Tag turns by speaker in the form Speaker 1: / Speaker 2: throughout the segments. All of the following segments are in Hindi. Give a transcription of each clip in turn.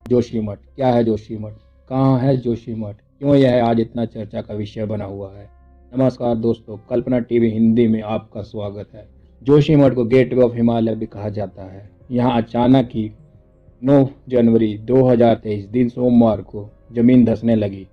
Speaker 1: जोशीमठ क्या है? जोशीमठ कहाँ है? जोशीमठ क्यों यह आज इतना चर्चा का विषय बना हुआ है? नमस्कार दोस्तों, कल्पना टीवी हिंदी में आपका स्वागत है। जोशीमठ को गेटवे ऑफ हिमालय भी कहा जाता है। यहाँ अचानक ही 9 जनवरी 2023 दिन सोमवार को जमीन धंसने लगी।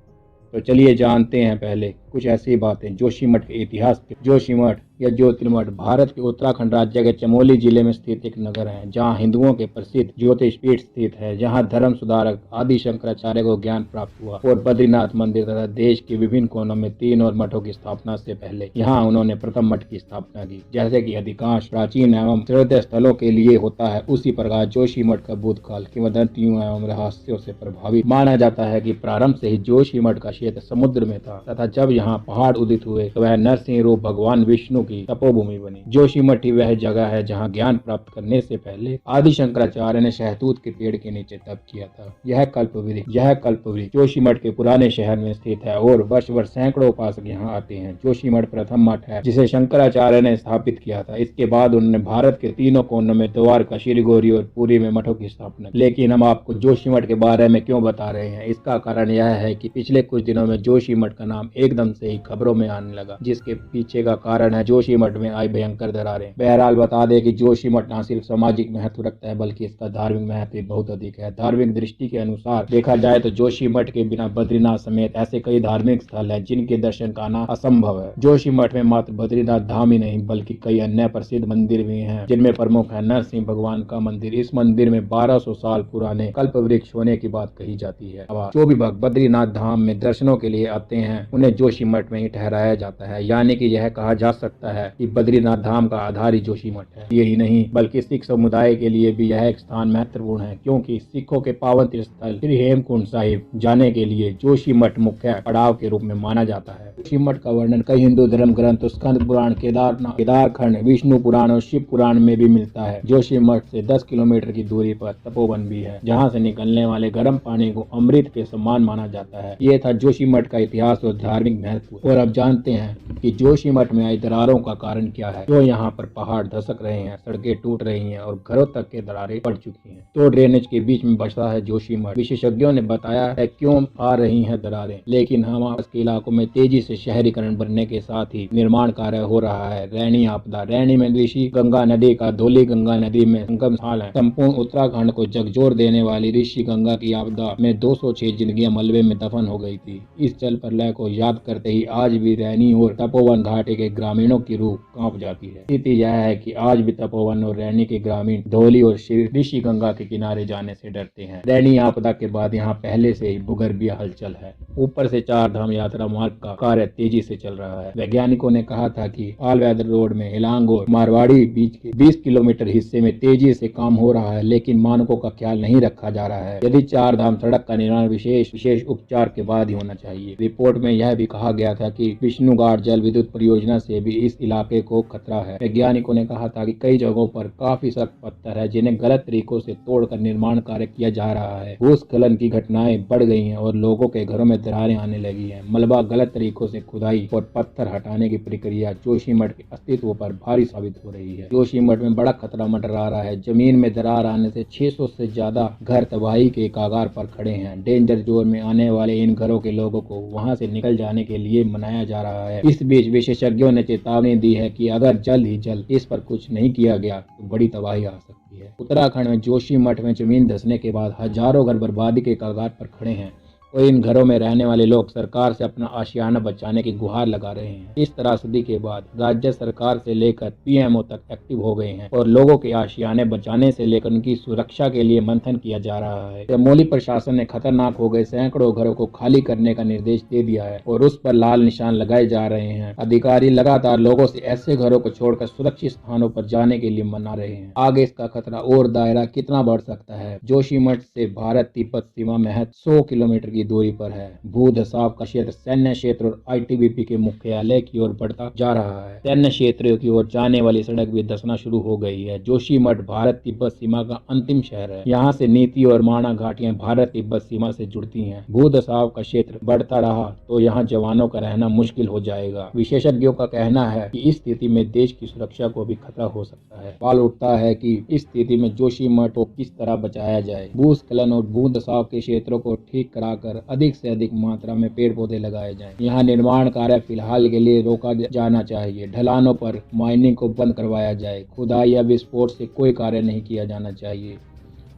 Speaker 1: तो चलिए जानते हैं पहले कुछ ऐसी बातें जोशीमठ के इतिहास के। जोशीमठ या ज्योतिर्मठ भारत के उत्तराखंड राज्य के चमोली जिले में स्थित एक नगर है, जहां हिंदुओं के प्रसिद्ध ज्योतिष पीठ स्थित है, जहां धर्म सुधारक आदि शंकराचार्य को ज्ञान प्राप्त हुआ और बद्रीनाथ मंदिर तथा देश के विभिन्न कोनों में 3 और मठों की स्थापना से पहले यहाँ उन्होंने प्रथम मठ की स्थापना की। जैसे कि अधिकांश प्राचीन एवं श्रद्धेय स्थलों के लिए होता है, उसी प्रकार जोशीमठ का भूतकाल किंवदंतियों एवं रहस्यों से प्रभावित माना जाता है कि प्रारंभ से ही जोशीमठ का क्षेत्र समुद्र में था तथा जब यहाँ पहाड़ उदित हुए तो वह नरसिंह रूप भगवान विष्णु की तपोभूमि बनी। जोशीमठ ही वह जगह है जहाँ ज्ञान प्राप्त करने से पहले आदि शंकराचार्य ने शहतूत के पेड़ के नीचे तप किया था। यह कल्पवृक्ष जोशीमठ के पुराने शहर में स्थित है और वर्ष वर्ष सैकड़ों उपासक यहाँ आते हैं। जोशीमठ प्रथम मठ है जिसे शंकराचार्य ने स्थापित किया था। इसके बाद उन्होंने भारत के तीनों कोनों में द्वारका, श्रीगौरी और पुरी में मठों की स्थापना की। लेकिन हम आपको जोशीमठ के बारे में क्यों बता रहे हैं? इसका कारण यह है कि पिछले कुछ दिनों में जोशीमठ का नाम एकदम से ही खबरों में आने लगा, जिसके पीछे का कारण है जोशीमठ में आई भयंकर दरारें। बहरहाल बता दें कि जोशीमठ न सिर्फ सामाजिक महत्व रखता है बल्कि इसका धार्मिक महत्व बहुत अधिक है। धार्मिक दृष्टि के अनुसार देखा जाए तो जोशीमठ के बिना बद्रीनाथ समेत ऐसे कई धार्मिक स्थल है जिनके दर्शन करना असंभव है। जोशीमठ में मात्र बद्रीनाथ धाम ही नहीं बल्कि कई अन्य प्रसिद्ध मंदिर भी हैं, जिनमें प्रमुख है नरसिंह भगवान का मंदिर। इस मंदिर में 1200 साल पुराने कल्प वृक्ष होने की बात कही जाती है। जो भी भक्त बद्रीनाथ धाम में दर्शनों के लिए आते हैं उन्हें जोशीमठ में ही ठहराया जाता है, यानी कि यह कहा जा सकता है कि बद्रीनाथ धाम का आधार ही जोशीमठ है। यही नहीं बल्कि सिख समुदाय के लिए भी यह एक स्थान महत्वपूर्ण है, क्योंकि सिखों के पावन तीर्थ स्थल श्री हेमकुंड साहिब जाने के लिए जोशीमठ मुख्य पड़ाव के रूप में माना जाता है। जोशीमठ का वर्णन कई हिंदू धर्म ग्रंथों स्कंद पुराण, केदारखंड, विष्णु पुराण और शिव पुराण में भी मिलता है। जोशीमठ से 10 किलोमीटर की दूरी पर तपोवन भी है, जहाँ से निकलने वाले गर्म पानी को अमृत के समान माना जाता है। ये था जोशीमठ का इतिहास और धार्मिक महत्व। और अब जानते हैं कि जोशीमठ में आई दरारों का कारण क्या है। तो यहाँ पर पहाड़ धसक रहे हैं, सड़कें टूट रही हैं और घरों तक के दरारें पड़ चुकी हैं। तो ड्रेनेज के बीच में बसा है जोशीमठ। विशेषज्ञों ने बताया है क्यों आ रही हैं दरारें, लेकिन हमारे इलाकों में तेजी से शहरीकरण बढ़ने के साथ ही निर्माण कार्य हो रहा है। रैनी आपदा, रैनी में ऋषि गंगा नदी का धौली गंगा नदी में संगम स्थल है। संपूर्ण उत्तराखंड को झकझोर देने वाली ऋषि गंगा की आपदा में 206 जिंदगियां मलबे में दफन हो गई थी। इस जल प्रलय को याद करते ही आज भी रैनी और तपोवन घाटी के ग्रामीणों की रूह कांप जाती है। स्थिति यह है कि आज भी तपोवन और रैनी के ग्रामीण धौली और ऋषि गंगा के किनारे जाने से डरते हैं। रैनी आपदा के बाद यहाँ पहले से ही भूगर्भीय हलचल है। ऊपर से 4 धाम यात्रा मार्ग का कार्य तेजी से चल रहा है। वैज्ञानिकों ने कहा था कि ऑल वेदर रोड में हिलांग और मारवाड़ी बीच के 20 किलोमीटर हिस्से में तेजी से काम हो रहा है, लेकिन मानकों का ख्याल नहीं रखा जा रहा है। यदि 4 धाम सड़क का निर्माण विशेष उपचार के बाद ही होना चाहिए। रिपोर्ट में यह भी कहा गया था कि विष्णुघाट जल विद्युत परियोजना से भी इस इलाके को खतरा है। वैज्ञानिकों ने कहा था कि कई जगहों पर काफी सख्त पत्थर है जिन्हें गलत तरीकों से तोड़कर निर्माण कार्य किया जा रहा है। भूस्खलन की घटनाएं बढ़ गई हैं और लोगों के घरों में दरारें आने लगी हैं। मलबा गलत तरीकों से खुदाई और पत्थर हटाने की प्रक्रिया जोशीमठ के अस्तित्व पर भारी साबित हो रही है। जोशीमठ में बड़ा खतरा मंडरा रहा है। जमीन में दरार आने से 600 से ज्यादा घर तबाही के कगार पर खड़े हैं। डेंजर जोन में आने वाले इन घरों के लोगों को वहां से निकल जाने के लिए मनाया जा रहा है। इस बीच विशेषज्ञों ने चेतावनी दी है कि अगर जल्द ही जल्द इस पर कुछ नहीं किया गया तो बड़ी तबाही आ सकती है। उत्तराखंड में जोशीमठ में जमीन धंसने के बाद हजारों घर बर्बादी के कगार पर खड़े हैं और इन घरों में रहने वाले लोग सरकार से अपना आशियाना बचाने की गुहार लगा रहे हैं। इस त्रासदी के बाद राज्य सरकार से लेकर पीएमओ तक एक्टिव हो गए हैं और लोगों के आशियाने बचाने से लेकर उनकी सुरक्षा के लिए मंथन किया जा रहा है। चमोली प्रशासन ने खतरनाक हो गए सैकड़ों घरों को खाली करने का निर्देश दे दिया है और उस पर लाल निशान लगाए जा रहे हैं। अधिकारी लगातार लोगों से ऐसे घरों को छोड़कर सुरक्षित स्थानों पर जाने के लिए मना रहे हैं। आगे इसका खतरा और दायरा कितना बढ़ सकता है? जोशीमठ से भारत तिब्बत सीमा महज 100 किलोमीटर की की दूरी पर है। भू धसाव का क्षेत्र सैन्य क्षेत्र और आईटीबीपी के मुख्यालय की ओर बढ़ता जा रहा है। सैन्य क्षेत्रों की ओर जाने वाली सड़क भी धंसना शुरू हो गई है। जोशीमठ भारत तिब्बत सीमा का अंतिम शहर है। यहाँ से नीति और माणा घाटियां भारत तिब्बत सीमा से जुड़ती हैं। भू धसाव का क्षेत्र बढ़ता रहा तो यहाँ जवानों का रहना मुश्किल हो जाएगा। विशेषज्ञों का कहना है कि इस स्थिति में देश की सुरक्षा को भी खतरा हो सकता है। सवाल उठता है कि इस स्थिति में जोशीमठ को किस तरह बचाया जाए। भूस्खलन और भू धसाव के क्षेत्रों को ठीक कराकर अधिक से अधिक मात्रा में पेड़ पौधे लगाए जाएं। यहाँ निर्माण कार्य फिलहाल के लिए रोका जाना चाहिए। ढलानों पर माइनिंग को बंद करवाया जाए। खुदाई या विस्फोट से कोई कार्य नहीं किया जाना चाहिए।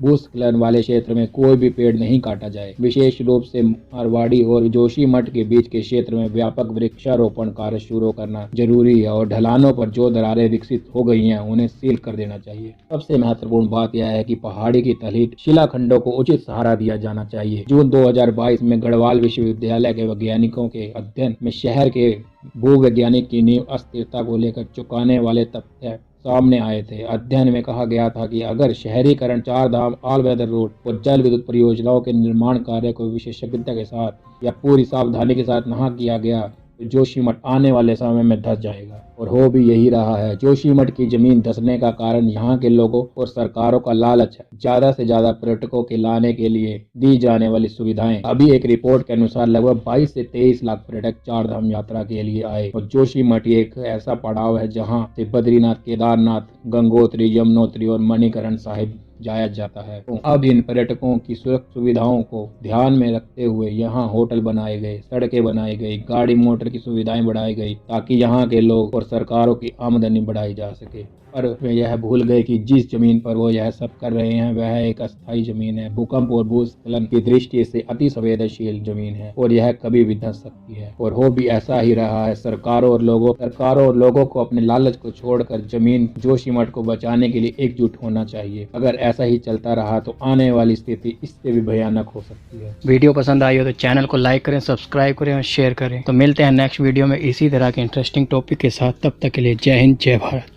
Speaker 1: भूस्खलन वाले क्षेत्र में कोई भी पेड़ नहीं काटा जाए। विशेष रूप से मारवाड़ी और जोशीमठ के बीच के क्षेत्र में व्यापक वृक्षारोपण कार्य शुरू करना जरूरी है और ढलानों पर जो दरारें विकसित हो गई हैं उन्हें सील कर देना चाहिए। सबसे महत्वपूर्ण बात यह है कि पहाड़ी की तलहट शिलाखंडों को उचित सहारा दिया जाना चाहिए। जून 2022 में गढ़वाल विश्वविद्यालय के वैज्ञानिकों के अध्ययन में शहर के भूवैज्ञानिक की नींव अस्थिरता को लेकर चौंकाने वाले तथ्य सामने आए थे। अध्ययन में कहा गया था कि अगर शहरीकरण, चार धाम, ऑल वेदर रोड और जल विद्युत परियोजनाओं के निर्माण कार्य को विशेषज्ञता के साथ या पूरी सावधानी के साथ नहीं किया गया तो जोशीमठ आने वाले समय में धंस जाएगा और हो भी यही रहा है। जोशीमठ की जमीन धंसने का कारण यहाँ के लोगों और सरकारों का लालच है। ज्यादा से ज्यादा पर्यटकों के लाने के लिए दी जाने वाली सुविधाएं। अभी एक रिपोर्ट के अनुसार लगभग 22 से 23 लाख पर्यटक चार धाम यात्रा के लिए आए और जोशीमठ एक ऐसा पड़ाव है जहाँ से बद्रीनाथ, केदारनाथ, गंगोत्री, यमुनोत्री और मणिकरण साहिब जाया जाता है। तो अब इन पर्यटकों की सुविधाओं को ध्यान में रखते हुए यहाँ होटल बनाए गए, सड़कें बनाई गई, गाड़ी मोटर की सुविधाएं बढ़ाई गई ताकि यहाँ के लोग और सरकारों की आमदनी बढ़ाई जा सके। पर वे यह भूल गए कि जिस जमीन पर वो यह सब कर रहे हैं वह एक अस्थायी जमीन है। भूकंप और भूस्खलन की दृष्टि से अति संवेदनशील जमीन है और यह कभी भी धंस सकती है और हो भी ऐसा ही रहा है। सरकारों और लोगों को अपने लालच को छोड़कर जमीन जोशीमठ को बचाने के लिए एकजुट होना चाहिए। अगर ऐसा ही चलता रहा तो आने वाली स्थिति इससे भी भयानक हो सकती है।
Speaker 2: वीडियो पसंद आई हो तो चैनल को लाइक करें, सब्सक्राइब करें और शेयर करें। तो मिलते हैं नेक्स्ट वीडियो में इसी तरह के इंटरेस्टिंग टॉपिक के साथ। तब तक के लिए जय हिंद, जय भारत।